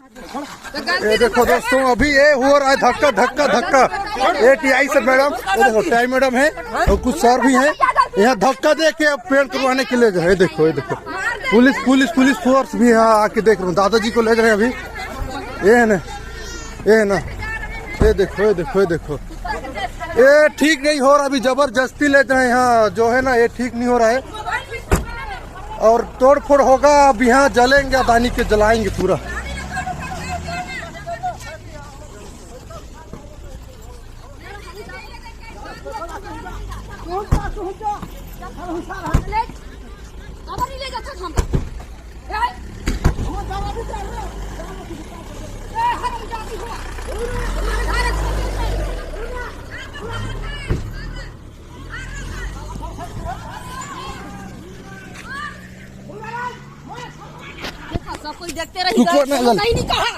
ये देखो दोस्तों, अभी ये हो रहा है धक्का धक्का धक्का। ये टीआई से मैडम, ये देखो टीआई मैडम है और कुछ सर भी हैं यहाँ धक्का दे के अब पेड़ करवाने के लिए जो है। देखो ये देखो पुलिस फोर्स भी यहाँ आके देख रहा हूँ। दादाजी को ले जा रहे हैं अभी। ये है ना, ये देखो ये ठीक नहीं हो रहा। अभी जबरदस्ती ले जाए यहाँ जो है ना, ये ठीक नहीं हो रहा है और तोड़ फोड़ होगा। अब यहाँ जलेंगे, अदानी के जलाएंगे पूरा। सब कोई देखते रही, नहीं कहा